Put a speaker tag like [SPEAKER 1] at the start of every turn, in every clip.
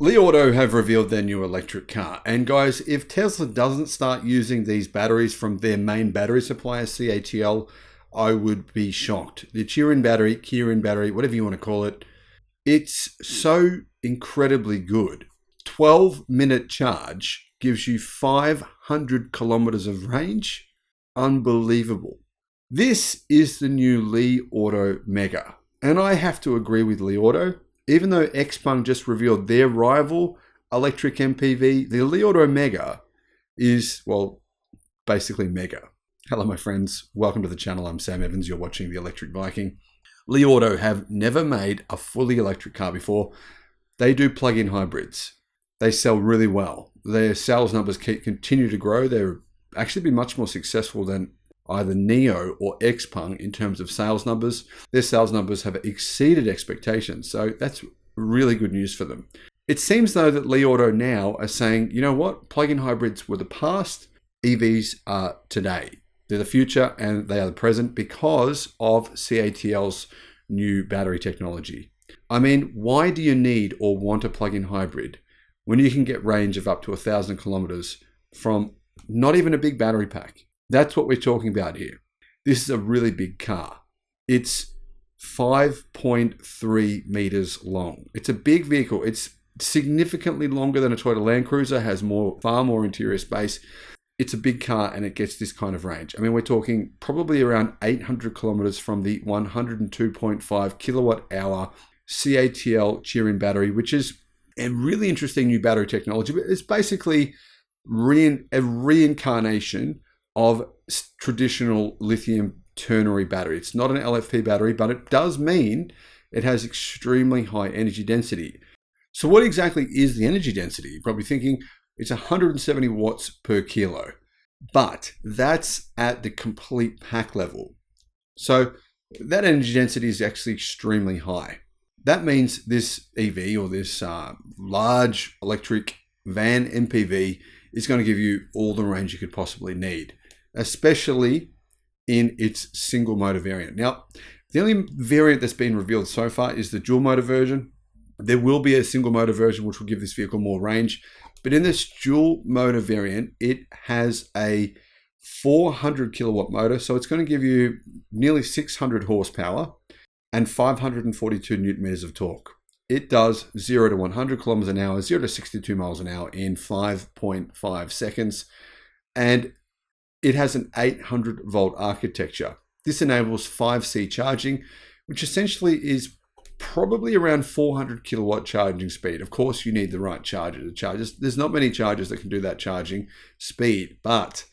[SPEAKER 1] Li Auto have revealed their new electric car. And guys, if Tesla doesn't start using these batteries from their main battery supplier, CATL, I would be shocked. The Kirin battery, whatever you want to call it, it's so incredibly good. 12-minute charge gives you 500 kilometers of range. Unbelievable. This is the new Li Auto Mega. And I have to agree with Li Auto. Even though Xpeng just revealed their rival electric MPV, the Li Auto Mega is, well, basically mega. Hello, my friends. Welcome to the channel. I'm Sam Evans. You're watching the Electric Viking. Li Auto have never made a fully electric car before. They do plug-in hybrids. They sell really well. Their sales numbers continue to grow. They've actually been much more successful than either NIO or Xpeng in terms of sales numbers. Their sales numbers have exceeded expectations, so that's really good news for them. It seems though that Li Auto now are saying, you know what, plug-in hybrids were the past, EVs are today. They're the future and they are the present because of CATL's new battery technology. I mean, why do you need or want a plug-in hybrid when you can get range of up to 1,000 kilometers from not even a big battery pack? That's what we're talking about here. This is a really big car. It's 5.3 meters long. It's a big vehicle. It's significantly longer than a Toyota Land Cruiser, has far more interior space. It's a big car and it gets this kind of range. I mean, we're talking probably around 800 kilometers from the 102.5 kilowatt hour CATL Kirin battery, which is a really interesting new battery technology. But it's basically a reincarnation of traditional lithium ternary battery. It's not an LFP battery, but it does mean it has extremely high energy density. So what exactly is the energy density? You're probably thinking it's 170 watts per kilo, but that's at the complete pack level. So that energy density is actually extremely high. That means this EV or this large electric van MPV is going to give you all the range you could possibly need, especially in its single motor variant. Now, the only variant that's been revealed so far is the dual motor version. There will be a single motor version which will give this vehicle more range, but in this dual motor variant, it has a 400 kilowatt motor, so it's going to give you nearly 600 horsepower and 542 newton meters of torque. It does 0 to 100 kilometers an hour, 0 to 62 miles an hour in 5.5 seconds, and it has an 800 volt architecture. This enables 5C charging, which essentially is probably around 400 kilowatt charging speed. Of course, you need the right charger to charge this. There's not many chargers that can do that charging speed, but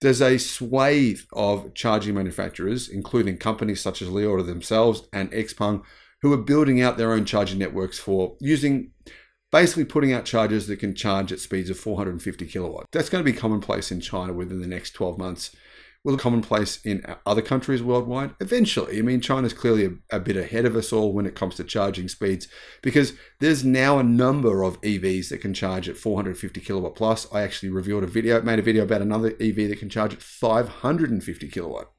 [SPEAKER 1] there's a swathe of charging manufacturers, including companies such as Li Auto themselves and Xpeng, who are building out their own charging networks for basically putting out chargers that can charge at speeds of 450 kilowatts. That's going to be commonplace in China within the next 12 months. Will it be commonplace in other countries worldwide? Eventually. I mean, China's clearly a bit ahead of us all when it comes to charging speeds, because there's now a number of EVs that can charge at 450 kilowatt plus. I actually made a video about another EV that can charge at 550 kilowatt.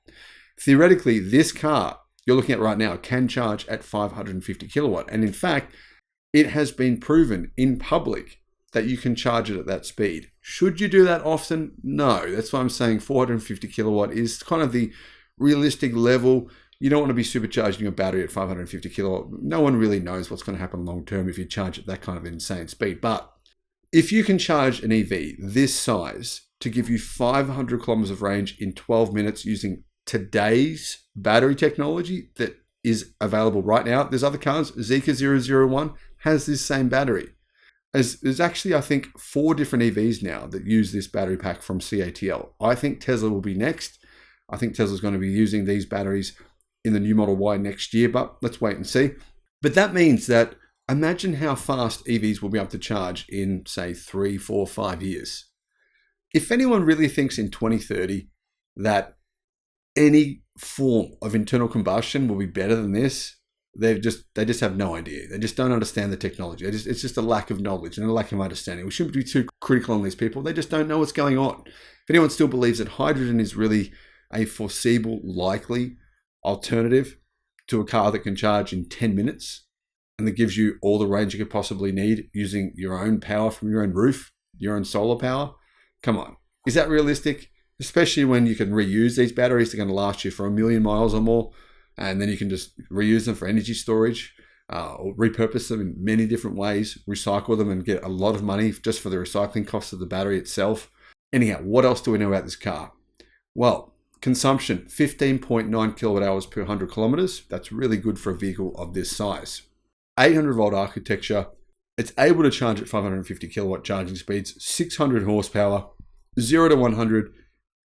[SPEAKER 1] Theoretically, this car you're looking at right now can charge at 550 kilowatt. And in fact, it has been proven in public that you can charge it at that speed. Should you do that often? No. That's why I'm saying 450 kilowatt is kind of the realistic level. You don't want to be supercharging your battery at 550 kilowatt. No one really knows what's going to happen long term if you charge at that kind of insane speed. But if you can charge an EV this size to give you 500 kilometers of range in 12 minutes using today's battery technology that is available right now, there's other cars. Zeekr 001 has this same battery. There's actually, I think, 4 different EVs now that use this battery pack from CATL. I think Tesla will be next. I think Tesla's going to be using these batteries in the new Model Y next year, but let's wait and see. But that means that imagine how fast EVs will be able to charge in, say, 3, 4, 5 years. If anyone really thinks in 2030 that any form of internal combustion will be better than this, they just have no idea. They just don't understand the technology. It's just a lack of knowledge and a lack of understanding. We shouldn't be too critical on these people. They just don't know what's going on. If anyone still believes that hydrogen is really a foreseeable, likely alternative to a car that can charge in 10 minutes, and that gives you all the range you could possibly need using your own power from your own roof, your own solar power. Come on. Is that realistic? Especially when you can reuse these batteries. They're going to last you for 1,000,000 miles or more, and then you can just reuse them for energy storage, or repurpose them in many different ways, recycle them and get a lot of money just for the recycling cost of the battery itself. Anyhow, what else do we know about this car? Well, consumption, 15.9 kilowatt hours per 100 kilometers. That's really good for a vehicle of this size. 800 volt architecture. It's able to charge at 550 kilowatt charging speeds, 600 horsepower, 0 to 100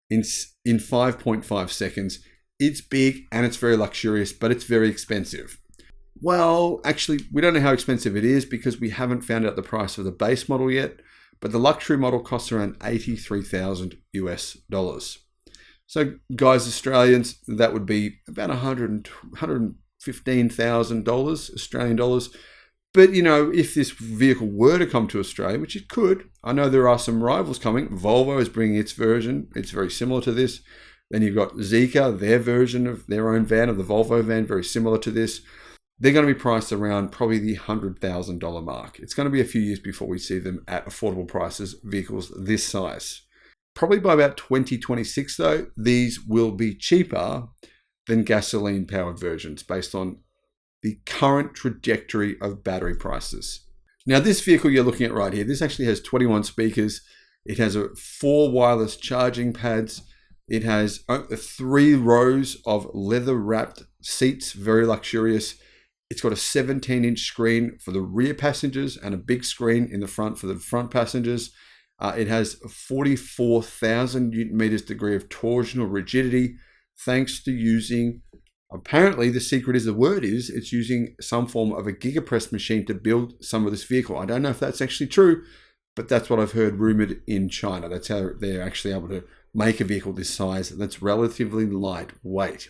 [SPEAKER 1] in 5.5 seconds. It's big and it's very luxurious, but it's very expensive. Well, actually, we don't know how expensive it is because we haven't found out the price of the base model yet, but the luxury model costs around $83,000 US. So guys, Australians, that would be about $115,000 Australian dollars. But, you know, if this vehicle were to come to Australia, which it could, I know there are some rivals coming. Volvo is bringing its version. It's very similar to this. Then you've got Zeekr, their version of their own van, of the Volvo van, very similar to this. They're going to be priced around probably the $100,000 mark. It's going to be a few years before we see them at affordable prices, vehicles this size. Probably by about 2026, though, these will be cheaper than gasoline-powered versions based on the current trajectory of battery prices. Now, this vehicle you're looking at right here, this actually has 21 speakers. It has 4 wireless charging pads. It has 3 rows of leather-wrapped seats, very luxurious. It's got a 17-inch screen for the rear passengers and a big screen in the front for the front passengers. It has 44,000 Newton meters degree of torsional rigidity, thanks to using, apparently the secret is, the word is, it's using some form of a gigapress machine to build some of this vehicle. I don't know if that's actually true, but that's what I've heard rumored in China. That's how they're actually able to make a vehicle this size that's relatively lightweight.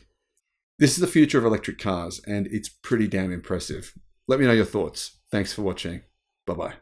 [SPEAKER 1] This is the future of electric cars, and it's pretty damn impressive. Let me know your thoughts. Thanks for watching. Bye-bye.